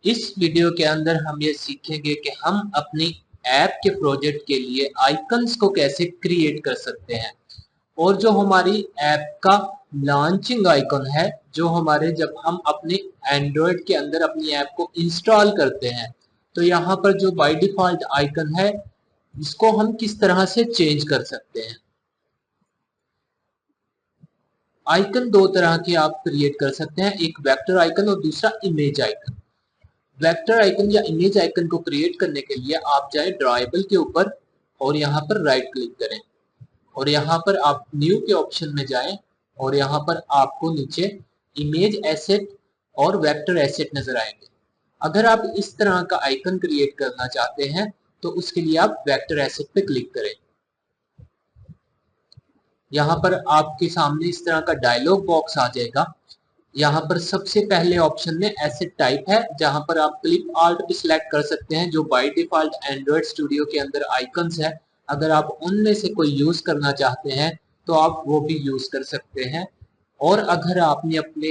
इस वीडियो के अंदर हम ये सीखेंगे कि हम अपनी ऐप के प्रोजेक्ट के लिए आइकन्स को कैसे क्रिएट कर सकते हैं और जो हमारी ऐप का लॉन्चिंग आइकन है, जो हमारे जब हम अपने एंड्रॉयड के अंदर अपनी ऐप को इंस्टॉल करते हैं, तो यहाँ पर जो बाय डिफॉल्ट आइकन है इसको हम किस तरह से चेंज कर सकते हैं। आइकन दो तरह के आप क्रिएट कर सकते हैं, एक वेक्टर आइकन और दूसरा इमेज आइकन। वेक्टर आइकन या इमेज आइकन को क्रिएट करने के लिए आप जाए ड्राइबल के ऊपर और यहाँ पर राइट क्लिक करें और यहाँ पर आप न्यू के ऑप्शन में जाएं और यहाँ पर आपको नीचे इमेज एसेट और वेक्टर एसेट नजर आएंगे। अगर आप इस तरह का आइकन क्रिएट करना चाहते हैं तो उसके लिए आप वेक्टर एसेट पे क्लिक करें। यहाँ पर आपके सामने इस तरह का डायलॉग बॉक्स आ जाएगा। यहाँ पर सबसे पहले ऑप्शन में एसेट टाइप है, जहां पर आप क्लिप आर्ट भी सिलेक्ट कर सकते हैं जो बाय डिफॉल्ट एंड्रॉयड स्टूडियो के अंदर आइकन्स है। अगर आप उनमें से कोई यूज करना चाहते हैं तो आप वो भी यूज कर सकते हैं। और अगर आपने अपने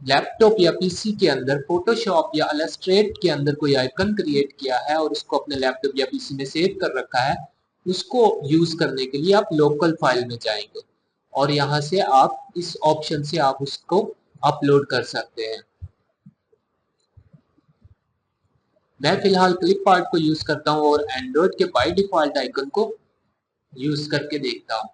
लैपटॉप या पीसी के अंदर फोटोशॉप या इलस्ट्रेट के अंदर कोई आइकन क्रिएट किया है और उसको अपने लैपटॉप या पीसी में सेव कर रखा है, उसको यूज करने के लिए आप लोकल फाइल में जाएंगे और यहाँ से आप इस ऑप्शन से आप उसको अपलोड कर सकते हैं। मैं फिलहाल क्लिप आर्ट को यूज करता हूँ और एंड्रॉयड के बाय डिफॉल्ट आइकन को यूज करके देखता हूँ।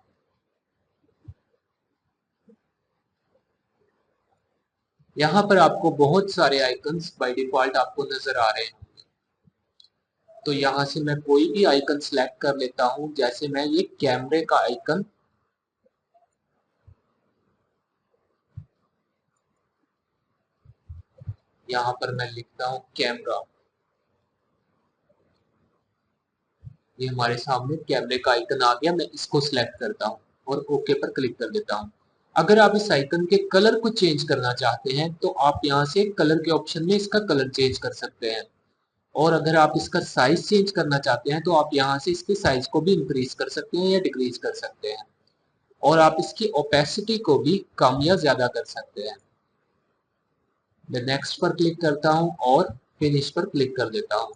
यहाँ पर आपको बहुत सारे आइकन्स बाय डिफॉल्ट आपको नजर आ रहे हैं, तो यहाँ से मैं कोई भी आइकन सिलेक्ट कर लेता हूँ। जैसे मैं ये कैमरे का आइकन, यहाँ पर मैं लिखता हूँ कैमरा। ये हमारे सामने कैमरे का आइकन आ गया। मैं इसको सिलेक्ट करता हूँ और ओके पर क्लिक कर देता हूँ। अगर आप इस आइकन के कलर को चेंज करना चाहते हैं तो आप यहाँ से कलर के ऑप्शन में इसका कलर चेंज कर सकते हैं। और अगर आप इसका साइज चेंज करना चाहते हैं तो आप यहाँ से इसके साइज को भी इंक्रीज कर सकते हैं या डिक्रीज कर सकते हैं। और आप इसकी ओपेसिटी को भी कम या ज्यादा कर सकते हैं। मैं नेक्स्ट पर क्लिक करता हूँ और फिनिश पर क्लिक कर देता हूँ।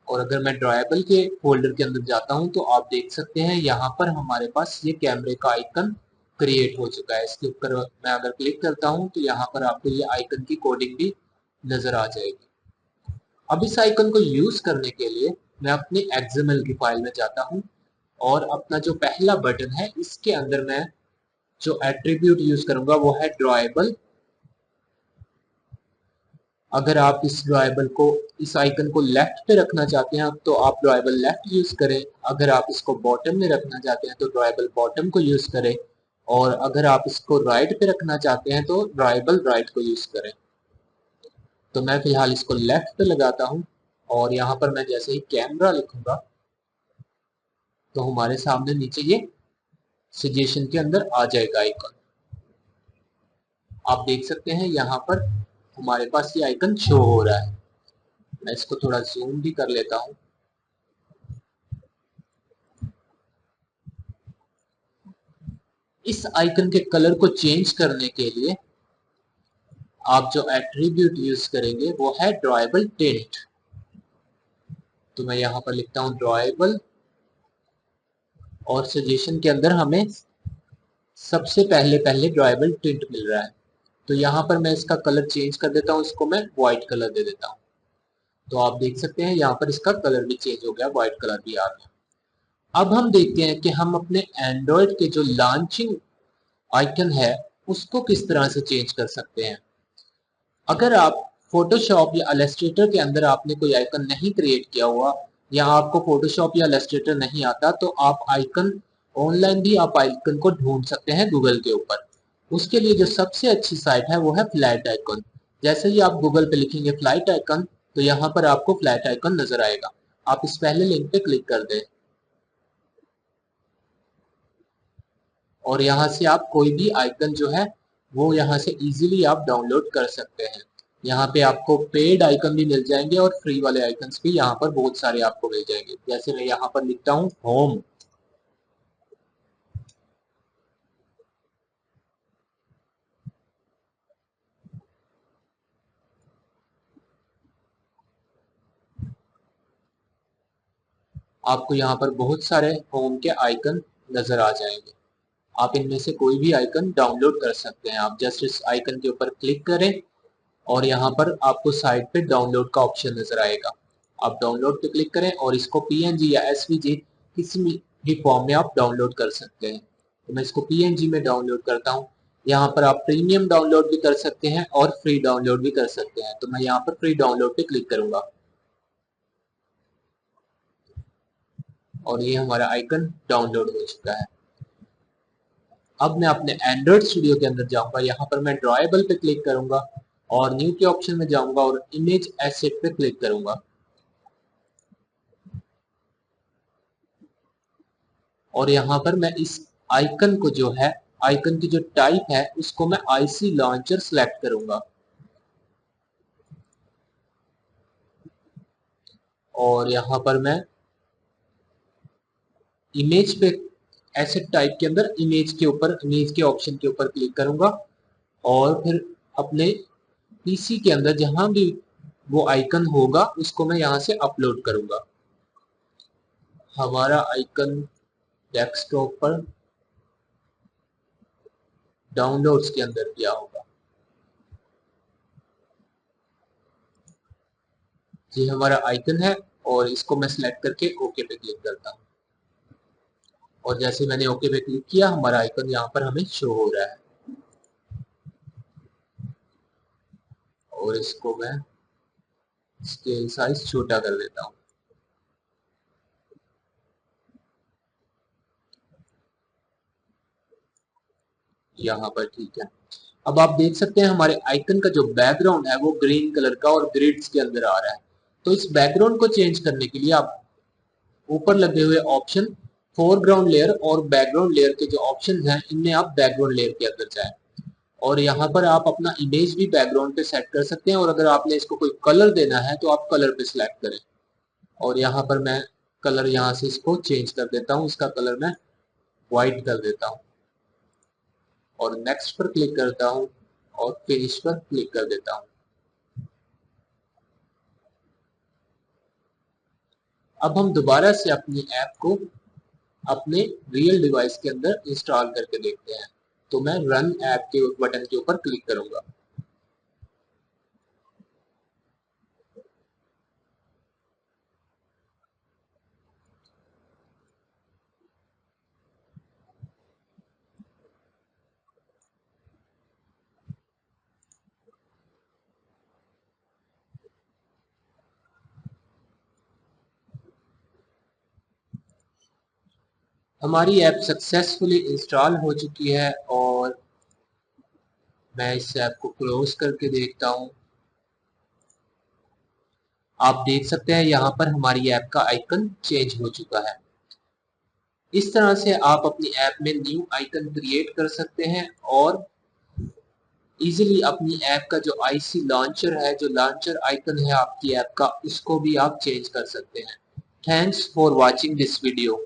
और अगर मैं ड्राइबल के फोल्डर के अंदर जाता हूँ तो आप देख सकते हैं यहाँ पर हमारे पास ये कैमरे का आइकन क्रिएट हो चुका है। इसके ऊपर मैं अगर क्लिक करता हूँ तो यहाँ पर आपको ये आइकन की कोडिंग भी नजर आ जाएगी। अब इस आइकन को यूज करने के लिए मैं अपनी एक्सएमएल की फाइल में जाता हूँ और अपना जो पहला बटन है इसके अंदर मैं जो एट्रीब्यूट यूज करूंगा वो है ड्राइबल। अगर आप इस ड्राइबल को, इस आइकन को लेफ्ट पे रखना चाहते हैं तो आप ड्राइबल लेफ्ट यूज करें। अगर आप इसको बॉटम में रखना चाहते हैं तो ड्राइबल बॉटम को यूज करें। और अगर आप इसको राइट पे रखना चाहते हैं तो ड्राइबल राइट को यूज करें। तो मैं फिलहाल इसको लेफ्ट पे लगाता हूँ और यहाँ पर मैं जैसे ही कैमरा लिखूंगा तो हमारे सामने नीचे ये सजेशन के अंदर आ जाएगा आइकन। आप देख सकते हैं यहाँ पर हमारे पास ये आइकन शो हो रहा है। मैं इसको थोड़ा जूम भी कर लेता हूँ। इस आइकन के कलर को चेंज करने के लिए आप जो एट्रीब्यूट यूज करेंगे वो है ड्राइबल टिल्ट। तो मैं यहाँ पर लिखता हूँ ड्राइबल और सजेशन के अंदर हमें सबसे पहले पहले ड्राइबल टिल्ट मिल रहा है। तो यहाँ पर मैं इसका कलर चेंज कर देता हूँ, इसको मैं व्हाइट कलर दे देता हूँ। तो आप देख सकते हैं यहाँ पर इसका कलर भी चेंज हो गया, व्हाइट कलर भी आ गया। अब हम देखते हैं कि हम अपने एंड्रॉयड के जो लॉन्चिंग आइकन है उसको किस तरह से चेंज कर सकते हैं। अगर आप फोटोशॉप या इलस्ट्रेटर के अंदर आपने कोई आइकन नहीं क्रिएट किया हुआ या आपको फोटोशॉप या इलस्ट्रेटर नहीं आता तो आप आइकन ऑनलाइन भी आप आइकन को ढूंढ सकते हैं गूगल के ऊपर। उसके लिए जो सबसे अच्छी साइट है वो है फ्लैट आइकन। जैसे ही आप गूगल पे लिखेंगे फ्लैट आइकन तो यहाँ पर आपको फ्लैट आइकन नजर आएगा। आप इस पहले लिंक पे क्लिक कर दें और यहाँ से आप कोई भी आइकन जो है वो यहाँ से इजीली आप डाउनलोड कर सकते हैं। यहाँ पे आपको पेड आइकन भी मिल जाएंगे और फ्री वाले आइकन्स भी यहाँ पर बहुत सारे आपको मिल जाएंगे। जैसे मैं यहाँ पर लिखता हूँ होम। आपको यहाँ पर बहुत सारे होम के आइकन नजर आ जाएंगे। आप इनमें से कोई भी आइकन डाउनलोड कर सकते हैं। आप जस्ट इस आइकन के ऊपर क्लिक करें और यहाँ पर आपको साइड पे डाउनलोड का ऑप्शन नजर आएगा। आप डाउनलोड पे क्लिक करें और इसको पीएनजी या एसवीजी किसी भी फॉर्म में आप डाउनलोड कर सकते हैं। तो मैं इसको पीएनजी में डाउनलोड करता हूँ। यहाँ पर आप प्रीमियम डाउनलोड भी कर सकते हैं और फ्री डाउनलोड भी कर सकते हैं। तो मैं यहाँ पर फ्री डाउनलोड पे क्लिक करूंगा और ये हमारा आइकन डाउनलोड हो चुका है। अब मैं अपने एंड्रॉइड स्टूडियो के अंदर जाऊंगा। यहाँ पर मैं ड्रॉएबल पे क्लिक करूंगा और न्यू के ऑप्शन में जाऊंगा और इमेज एसेट पे क्लिक करूंगा और यहाँ पर मैं इस आइकन को जो है, आइकन की जो टाइप है उसको मैं आईसी लॉन्चर सेलेक्ट करूंगा और यहाँ पर मैं इमेज पे एसेट टाइप के अंदर इमेज के ऊपर, इमेज के ऑप्शन के ऊपर क्लिक करूंगा और फिर अपने पीसी के अंदर जहां भी वो आइकन होगा उसको मैं यहाँ से अपलोड करूंगा। हमारा आइकन डेस्कटॉप पर डाउनलोड्स के अंदर किया होगा। ये हमारा आइकन है और इसको मैं सिलेक्ट करके ओके पे क्लिक करता हूँ और जैसे मैंने ओके पे क्लिक किया हमारा आइकन यहाँ पर हमें शो हो रहा है और इसको मैं स्केल साइज छोटा कर देता हूँ। यहाँ पर ठीक है। अब आप देख सकते हैं हमारे आइकन का जो बैकग्राउंड है वो ग्रीन कलर का और ग्रिड्स के अंदर आ रहा है। तो इस बैकग्राउंड को चेंज करने के लिए आप ऊपर लगे हुए ऑप्शन फोरग्राउंड लेयर और बैकग्राउंड लेयर के जो ऑप्शन हैं इनमें आप बैकग्राउंड लेयर के अंदर जाएं और यहाँ पर आप अपना इमेज भी बैकग्राउंड पे सेट कर सकते हैं और अगर आपने इसको कोई कलर देना है तो आप कलर पे सिलेक्ट करें और यहाँ पर मैं कलर यहाँ से इसको चेंज कर देता हूँ। इसका कलर मैं व्हाइट कर देता हूँ और नेक्स्ट पर क्लिक करता हूँ और फिनिश पर क्लिक कर देता हूँ। अब हम दोबारा से अपनी ऐप को अपने रियल डिवाइस के अंदर इंस्टॉल करके देखते हैं। तो मैं रन ऐप के बटन के ऊपर क्लिक करूंगा। हमारी ऐप सक्सेसफुली इंस्टॉल हो चुकी है और मैं इस ऐप को क्लोज करके देखता हूँ। आप देख सकते हैं यहाँ पर हमारी ऐप का आइकन चेंज हो चुका है। इस तरह से आप अपनी ऐप में न्यू आइकन क्रिएट कर सकते हैं और इजीली अपनी ऐप का जो आईसी लॉन्चर है, जो लॉन्चर आइकन है आपकी ऐप का, उसको भी आप चेंज कर सकते हैं। Thanks for watching this video.